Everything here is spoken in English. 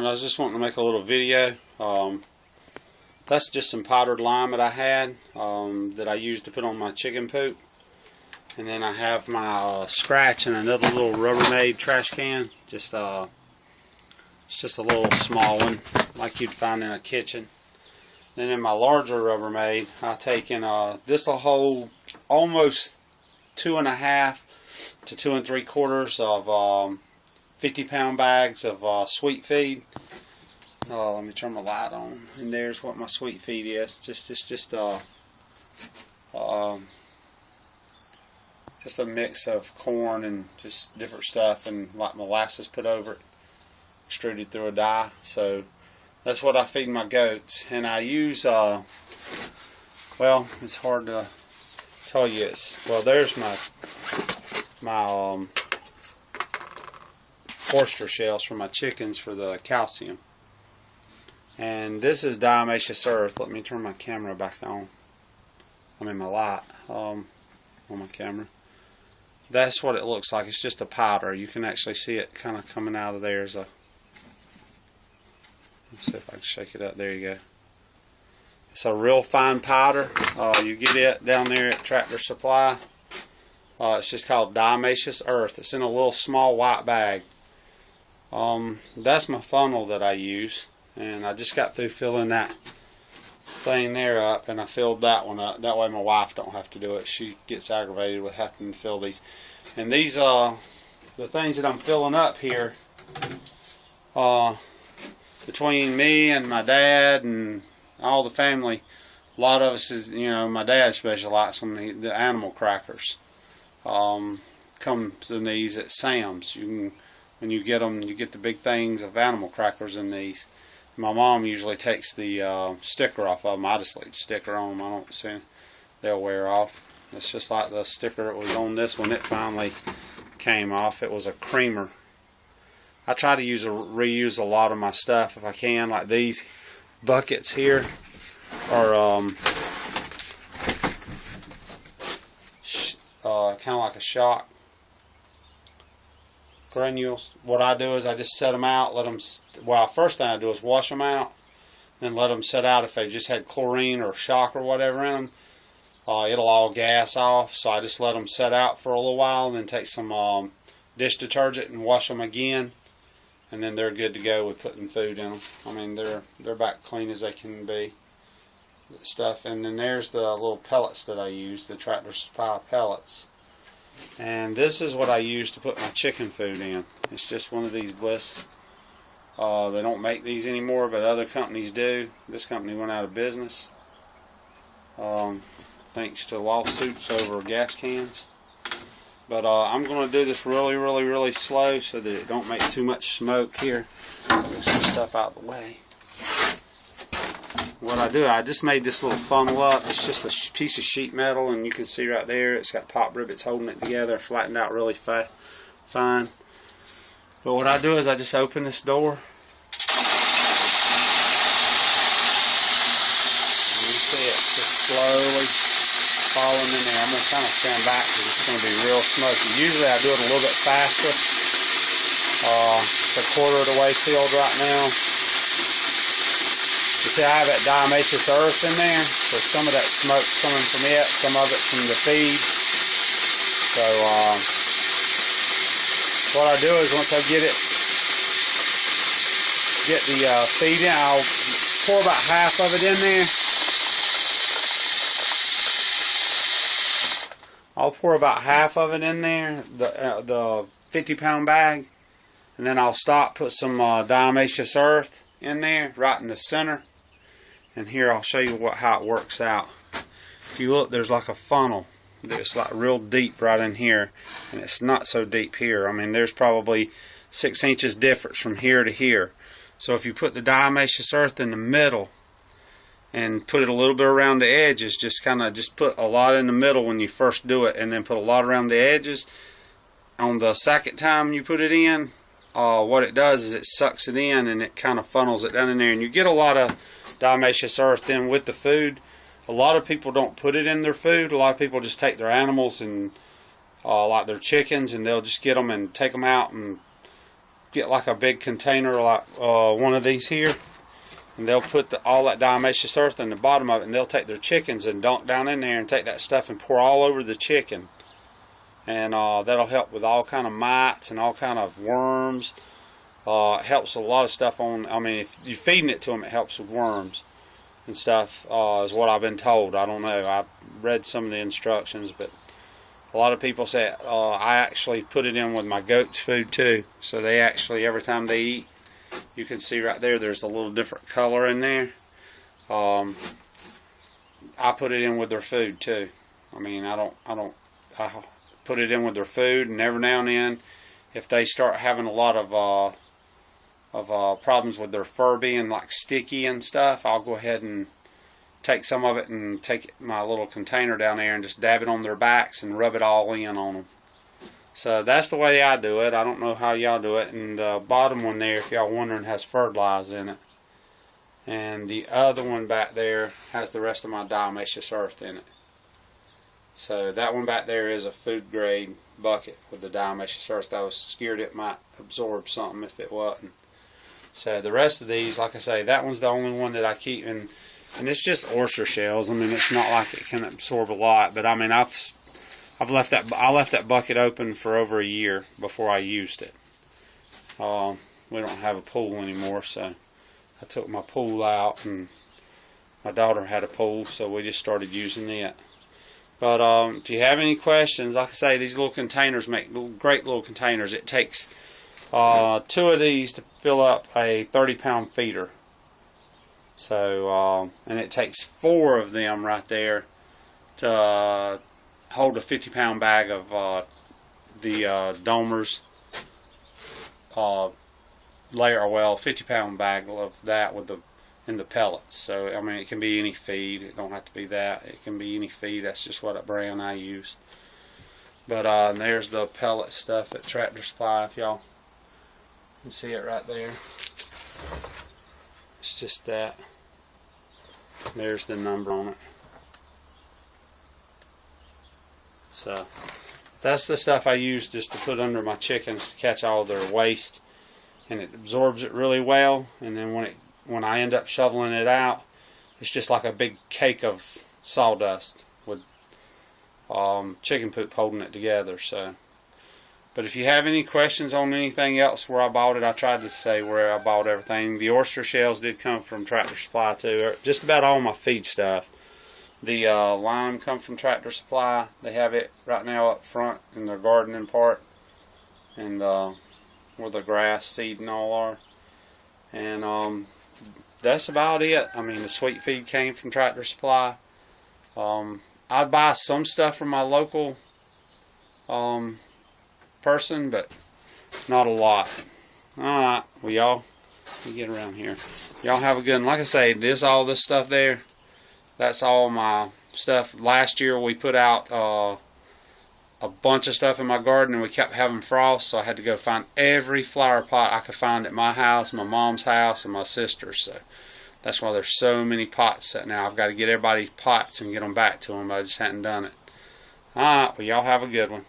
Alright, I was just wanting to make a little video. That's just some powdered lime that I had that I used to put on my chicken poop. And then I have my scratch in another little Rubbermaid trash can. It's just a little small one like you'd find in a kitchen. Then in my larger Rubbermaid, I take in this will hold almost 2.5 to 2 3/4 of 50-pound bags of sweet feed. Let me turn my light on, and there's what my sweet feed is. It's just a mix of corn and just different stuff, and like molasses put over it, extruded through a die. So that's what I feed my goats, and I use well, it's hard to tell you. There's my oyster shells for my chickens for the calcium. And this is diatomaceous earth. Let me turn my camera back on. I mean my light on my camera. That's what it looks like. It's just a powder. You can actually see it kind of coming out of there as a... Let's see if I can shake it up. There you go. It's a real fine powder. You get it down there at Tractor Supply. It's just called diatomaceous earth. It's in a little small white bag. That's my funnel that I use, and I just got through filling that thing there up, and I filled that one up. That way my wife don't have to do it. She gets aggravated with having to fill these. And these the things that I'm filling up here, between me and my dad and all the family, a lot of us is, my dad especially likes them, the animal crackers. Comes in these at Sam's. When you get them, you get the big things of animal crackers in these. My mom usually takes the sticker off of them. I just leave the sticker on them. I don't see they'll wear off. It's just like the sticker that was on this one. It finally came off. It was a creamer. I try to reuse a lot of my stuff if I can. Like these buckets here are kind of like a shock granules. What I do is I just set them out, let them, first thing I do is wash them out, then let them set out. If they just had chlorine or shock or whatever in them, it'll all gas off. So I just let them set out for a little while, and then take some dish detergent and wash them again, and then they're good to go with putting food in them. I mean, they're about clean as they can be. Stuff. And then there's the little pellets that I use, the Tractor Supply pellets. And this is what I use to put my chicken food in. It's just one of these Bliss. They don't make these anymore, but other companies do. This company went out of business thanks to lawsuits over gas cans. But I'm going to do this really slow so that it don't make too much smoke here. Get some stuff out of the way. What I do, I just made this little funnel up. It's just a piece of sheet metal, and you can see right there it's got pop rivets holding it together, flattened out really fine. But what I do is I just open this door. And you see it just slowly falling in there. I'm going to kind of stand back because it's going to be real smoky. Usually I do it a little bit faster. It's a quarter of the way filled right now. You see, I have that diatomaceous earth in there, so some of that smoke's coming from it, some of it from the feed. So what I do is once I get the feed in, I'll pour about half of it in there. I'll pour about half of it in there, the 50-pound bag, and then I'll stop, put some diatomaceous earth in there, right in the center. And here I'll show you how it works out. If you look, there's like a funnel that's like real deep right in here, and it's not so deep here. I mean, there's probably 6 inches difference from here to here. So if you put the diatomaceous earth in the middle and put it a little bit around the edges, just put a lot in the middle when you first do it, and then put a lot around the edges. On the second time you put it in, what it does is it sucks it in, and it kind of funnels it down in there, and you get a lot of diatomaceous earth in with the food. A lot of people don't put it in their food. A lot of people just take their animals and like their chickens, and they'll just get them and take them out and get like a big container like one of these here, and they'll put all that diatomaceous earth in the bottom of it, and they'll take their chickens and dunk down in there and take that stuff and pour all over the chicken. And that'll help with all kind of mites and all kind of worms. It helps a lot of stuff on, I mean, if you're feeding it to them, it helps with worms and stuff, is what I've been told. I don't know. I read some of the instructions, but a lot of people say I actually put it in with my goats' food too. So they actually, every time they eat, you can see right there, there's a little different color in there. I put it in with their food too. I mean, I put it in with their food, and every now and then, if they start having a lot of problems with their fur being like sticky and stuff, I'll go ahead and take some of it and take my little container down there and just dab it on their backs and rub it all in on them. So that's the way I do it. I don't know how y'all do it. And the bottom one there, if y'all wondering, has fertilizer in it. And the other one back there has the rest of my diatomaceous earth in it. So that one back there is a food grade bucket with the diatomaceous earth. I was scared it might absorb something if it wasn't. So the rest of these, like I say, that one's the only one that I keep in. And it's just oyster shells. I mean, it's not like it can absorb a lot, but I mean, I left that bucket open for over a year before I used it. We don't have a pool anymore, so I took my pool out, and my daughter had a pool, so we just started using it. But if you have any questions, like I say, these little containers make great little containers. It takes 2 of these to fill up a 30-pound feeder. So, and it takes 4 of them right there to hold a 50-pound bag of the Domers layer, well, 50-pound bag of that with the pellets. So, I mean, it can be any feed. It don't have to be that. It can be any feed. That's just what brand I use. But there's the pellet stuff at Tractor Supply, if y'all can see it right there. It's just that. There's the number on it. So that's the stuff I use just to put under my chickens to catch all their waste, and it absorbs it really well. And then when I end up shoveling it out, it's just like a big cake of sawdust with chicken poop holding it together. So. But if you have any questions on anything else where I bought it, I tried to say where I bought everything. The oyster shells did come from Tractor Supply too. Just about all my feed stuff. The lime come from Tractor Supply. They have it right now up front in their gardening part, and where the grass seed and all are. And that's about it. I mean, the sweet feed came from Tractor Supply. I'd buy some stuff from my local person, but not a lot. Alright, well, y'all, let me get around here. Y'all have a good one. Like I say, all this stuff there, that's all my stuff. Last year we put out a bunch of stuff in my garden, and we kept having frost, so I had to go find every flower pot I could find at my house, my mom's house, and my sister's. So that's why there's so many pots sitting now. I've got to get everybody's pots and get them back to them, but I just hadn't done it. Alright, well, y'all have a good one.